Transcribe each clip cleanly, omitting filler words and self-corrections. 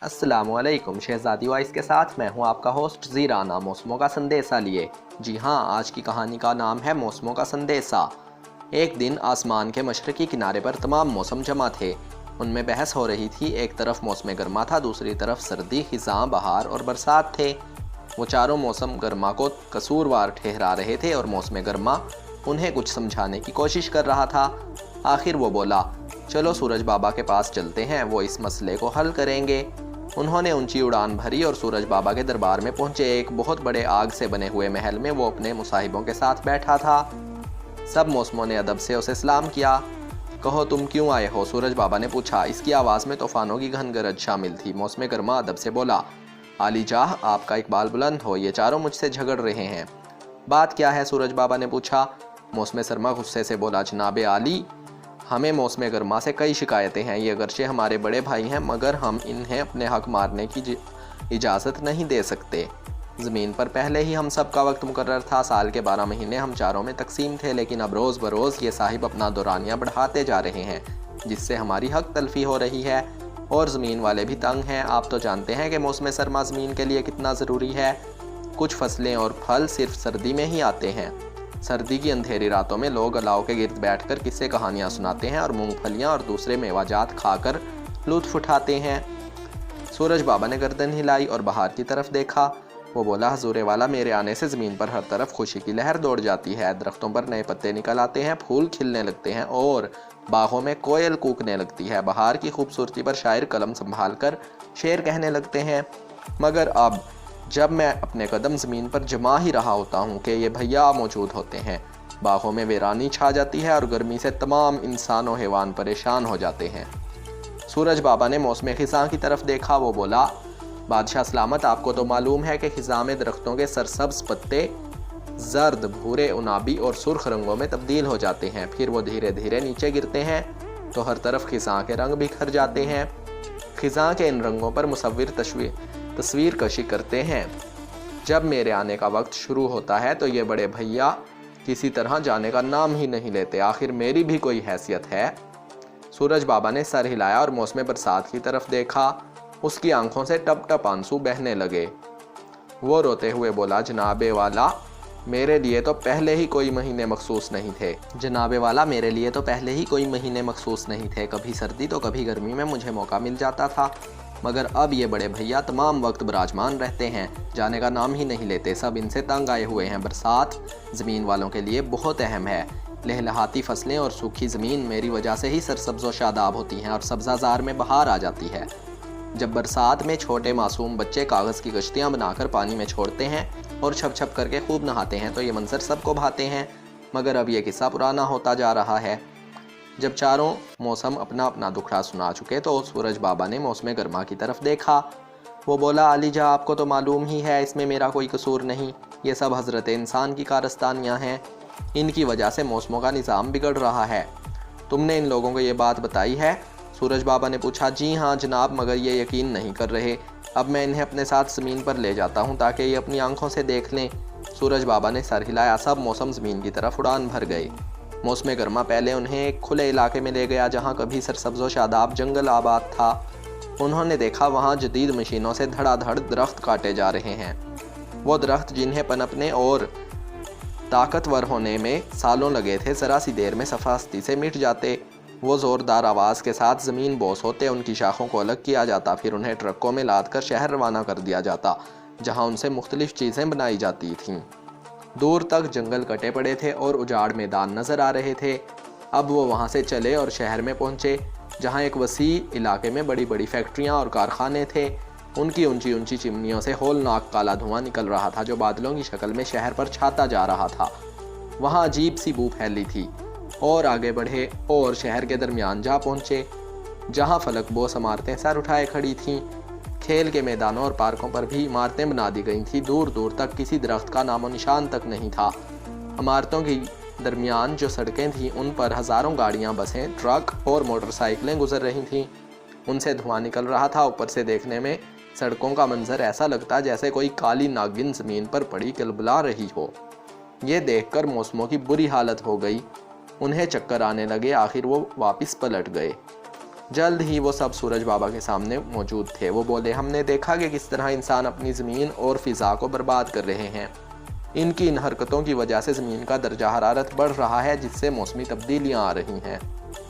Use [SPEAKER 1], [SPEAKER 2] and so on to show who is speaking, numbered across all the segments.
[SPEAKER 1] अस्सलाम वालेकुम। शहज़ादी वॉइस के साथ मैं हूं आपका होस्ट ज़ीराना, मौसमों का संदेशा लिए। जी हाँ, आज की कहानी का नाम है मौसमों का संदेशा। एक दिन आसमान के मशरक़ी किनारे पर तमाम मौसम जमा थे। उनमें बहस हो रही थी। एक तरफ मौसम गर्मा था, दूसरी तरफ सर्दी, खिज़ां, बहार और बरसात थे। वो चारों मौसम गर्मा को कसूरवार ठहरा रहे थे और मौसम गर्मा उन्हें कुछ समझाने की कोशिश कर रहा था। आखिर वो बोला, चलो सूरज बाबा के पास चलते हैं, वो इस मसले को हल करेंगे। उन्होंने ऊंची उड़ान भरी और सूरज बाबा के दरबार में पहुंचे। एक बहुत बड़े आग से बने हुए महल में वो अपने मुसाहिबों के साथ बैठा था। सब मौसमों ने अदब से उसे सलाम किया। कहो, तुम क्यों आए हो? सूरज बाबा ने पूछा। इसकी आवाज़ में तूफानों की घन गरज शामिल थी। मौसम गर्मा अदब से बोला, आली जाह, आपका इकबाल बुलंद हो, ये चारों मुझसे झगड़ रहे हैं। बात क्या है? सूरज बाबा ने पूछा। मौसम सरमा गुस्से से बोला, जनाबे आली, हमें मौसम गर्मा से कई शिकायतें हैं। ये अगरचे हमारे बड़े भाई हैं, मगर हम इन्हें अपने हक मारने की इजाज़त नहीं दे सकते। ज़मीन पर पहले ही हम सब का वक्त मुकर्रर था। साल के 12 महीने हम चारों में तकसीम थे, लेकिन अब रोज़ बरोज़ ये साहिब अपना दौरानिया बढ़ाते जा रहे हैं, जिससे हमारी हक तलफी हो रही है और ज़मीन वाले भी तंग हैं। आप तो जानते हैं कि मौसम सरमा ज़मीन के लिए कितना ज़रूरी है। कुछ फसलें और फल सिर्फ सर्दी में ही आते हैं। सर्दी की अंधेरी रातों में लोग अलाव के गिर्द बैठकर किस्से कहानियाँ सुनाते हैं और मूंगफलियाँ और दूसरे मेवाजात खाकर लुत्फ़ उठाते हैं। सूरज बाबा ने गर्दन हिलाई और बाहर की तरफ देखा। वो बोला, हजूरे वाला, मेरे आने से ज़मीन पर हर तरफ खुशी की लहर दौड़ जाती है। दरख्तों पर नए पत्ते निकल आते हैं, फूल खिलने लगते हैं और बागों में कोयल कूकने लगती है। बहार की खूबसूरती पर शायर कलम संभाल कर शेर कहने लगते हैं। मगर अब जब मैं अपने कदम ज़मीन पर जमा ही रहा होता हूँ कि ये भैया मौजूद होते हैं, बागों में वीरानी छा जाती है और गर्मी से तमाम इंसान और हैवान परेशान हो जाते हैं। सूरज बाबा ने मौसम खिज़ां की तरफ देखा। वो बोला, बादशाह सलामत, आपको तो मालूम है कि खिज़ां में दरख्तों के सरसब्ज पत्ते जर्द, भूरे, उनाबी और सुर्ख रंगों में तब्दील हो जाते हैं। फिर वो धीरे धीरे नीचे गिरते हैं तो हर तरफ खिज़ां के रंग बिखर जाते हैं। खिज़ां के इन रंगों पर मुसव्विर तस्वीर कशी करते हैं। जब मेरे आने का वक्त शुरू होता है तो ये बड़े भैया किसी तरह जाने का नाम ही नहीं लेते। आखिर मेरी भी कोई हैसियत है? सूरज बाबा ने सर हिलाया और मौसम बरसात की तरफ देखा। उसकी आंखों से टप टप आंसू बहने लगे। वो रोते हुए बोला, जनाबे वाला, मेरे लिए तो पहले ही कोई महीने मखसूस नहीं थे। जनाबे वाला, मेरे लिए तो पहले ही कोई महीने मखसूस नहीं थे। कभी सर्दी तो कभी गर्मी में मुझे मौका मिल जाता था, मगर अब ये बड़े भैया तमाम वक्त विराजमान रहते हैं, जाने का नाम ही नहीं लेते। सब इनसे तंग आए हुए हैं। बरसात ज़मीन वालों के लिए बहुत अहम है। लहलहाती फसलें और सूखी ज़मीन मेरी वजह से ही सरसब्ज़ व शादाब होती हैं और सब्ज़ाज़ार में बहार आ जाती है। जब बरसात में छोटे मासूम बच्चे कागज़ की कश्तियाँ बनाकर पानी में छोड़ते हैं और छप छप करके खूब नहाते हैं तो ये मंजर सबको भाते हैं। मगर अब ये किस्सा पुराना होता जा रहा है। जब चारों मौसम अपना अपना दुखड़ा सुना चुके तो सूरज बाबा ने मौसम गर्मा की तरफ देखा। वो बोला, अली जा, आपको तो मालूम ही है, इसमें मेरा कोई कसूर नहीं। ये सब हज़रत इंसान की कारस्तानियाँ हैं। इनकी वजह से मौसमों का निज़ाम बिगड़ रहा है। तुमने इन लोगों को ये बात बताई है? सूरज बाबा ने पूछा। जी हाँ जनाब, मगर ये यकीन नहीं कर रहे। अब मैं इन्हें अपने साथ ज़मीन पर ले जाता हूँ ताकि ये अपनी आंखों से देख लें। सूरज बाबा ने सर हिलाया। सब मौसम ज़मीन की तरफ उड़ान भर गए। मौसम गर्मा पहले उन्हें एक खुले इलाके में ले गया जहाँ कभी सरसब्ज़ व शादाब जंगल आबाद था। उन्होंने देखा वहाँ जदीद मशीनों से धड़ाधड़ दरख्त काटे जा रहे हैं। वो दरख्त जिन्हें पनपने और ताकतवर होने में सालों लगे थे, ज़रा सी देर में सफास्ती से मिट जाते। वो ज़ोरदार आवाज़ के साथ ज़मीन बोस होते, उनकी शाखों को अलग किया जाता, फिर उन्हें ट्रकों में लाद कर शहर रवाना कर दिया जाता जहाँ उनसे मुख्तलिफ़ चीज़ें बनाई जाती थीं। दूर तक जंगल कटे पड़े थे और उजाड़ मैदान नज़र आ रहे थे। अब वो वहाँ से चले और शहर में पहुँचे जहाँ एक वसी इलाके में बड़ी बड़ी फैक्ट्रियाँ और कारखाने थे। उनकी ऊंची ऊंची चिमनियों से होलनाक काला धुआं निकल रहा था जो बादलों की शक्ल में शहर पर छाता जा रहा था। वहाँ अजीब सी बू फैली थी और आगे बढ़े और शहर के दरमियान जा पहुँचे जहाँ फलक बोस इमारतें सर उठाए खड़ी थीं। खेल के मैदानों और पार्कों पर भी इमारतें बना दी गई थीं। दूर दूर तक किसी दरख्त का नामो निशान तक नहीं था। इमारतों की दरमियान जो सड़कें थीं उन पर हज़ारों गाड़ियां, बसें, ट्रक और मोटरसाइकिलें गुजर रही थीं। उनसे धुआं निकल रहा था। ऊपर से देखने में सड़कों का मंजर ऐसा लगता जैसे कोई काली नागिन ज़मीन पर पड़ी किलबिला रही हो। ये देखकर मौसमों की बुरी हालत हो गई। उन्हें चक्कर आने लगे। आखिर वो वापस पलट गए। जल्द ही वो सब सूरज बाबा के सामने मौजूद थे। वो बोले, हमने देखा कि किस तरह इंसान अपनी ज़मीन और फ़िज़ा को बर्बाद कर रहे हैं। इनकी इन हरकतों की वजह से ज़मीन का दर्जा हरारत बढ़ रहा है, जिससे मौसमी तब्दीलियाँ आ रही हैं।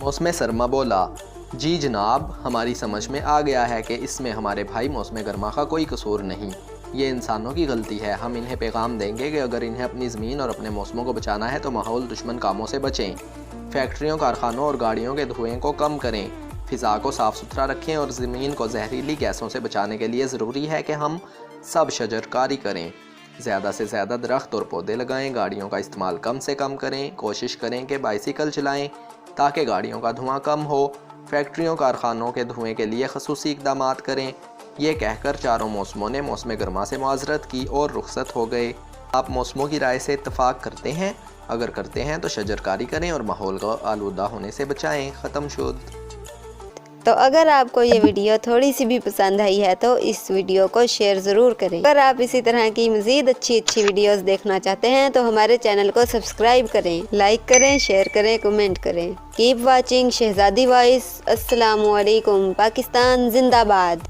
[SPEAKER 1] मौसम सरमा बोला, जी जनाब, हमारी समझ में आ गया है कि इसमें हमारे भाई मौसम गर्मा का कोई कसूर नहीं, ये इंसानों की गलती है। हम इन्हें पैगाम देंगे कि अगर इन्हें अपनी ज़मीन और अपने मौसमों को बचाना है तो माहौल दुश्मन कामों से बचें, फैक्ट्रियों, कारखानों और गाड़ियों के धुएँ को कम करें, फ़िज़ा को साफ़ सुथरा रखें और ज़मीन को जहरीली गैसों से बचाने के लिए ज़रूरी है कि हम सब शजरकारी करें, ज़्यादा से ज़्यादा दरख्त और पौधे लगाएं, गाड़ियों का इस्तेमाल कम से कम करें, कोशिश करें कि बाइसिकल चलाएं ताकि गाड़ियों का धुआं कम हो, फैक्ट्रियों, कारखानों के धुएँ के लिए खसूसी इक़दामात करें। ये कहकर चारों मौसमों ने मौसम गर्मा से मुआज़रत की और रुखसत हो गए। आप मौसमों की राय से इत्तफ़ाक़ करते हैं? अगर करते हैं तो शजरकारी करें और माहौल को आलूदा होने से बचाएं। ख़त्म शुद।
[SPEAKER 2] तो अगर आपको ये वीडियो थोड़ी सी भी पसंद आई है तो इस वीडियो को शेयर ज़रूर करें। अगर आप इसी तरह की मज़ीद अच्छी वीडियोस देखना चाहते हैं तो हमारे चैनल को सब्सक्राइब करें, लाइक करें, शेयर करें, कमेंट करें। Keep watching Shahzadi voice. अस्सलामु अलैकुम। पाकिस्तान जिंदाबाद।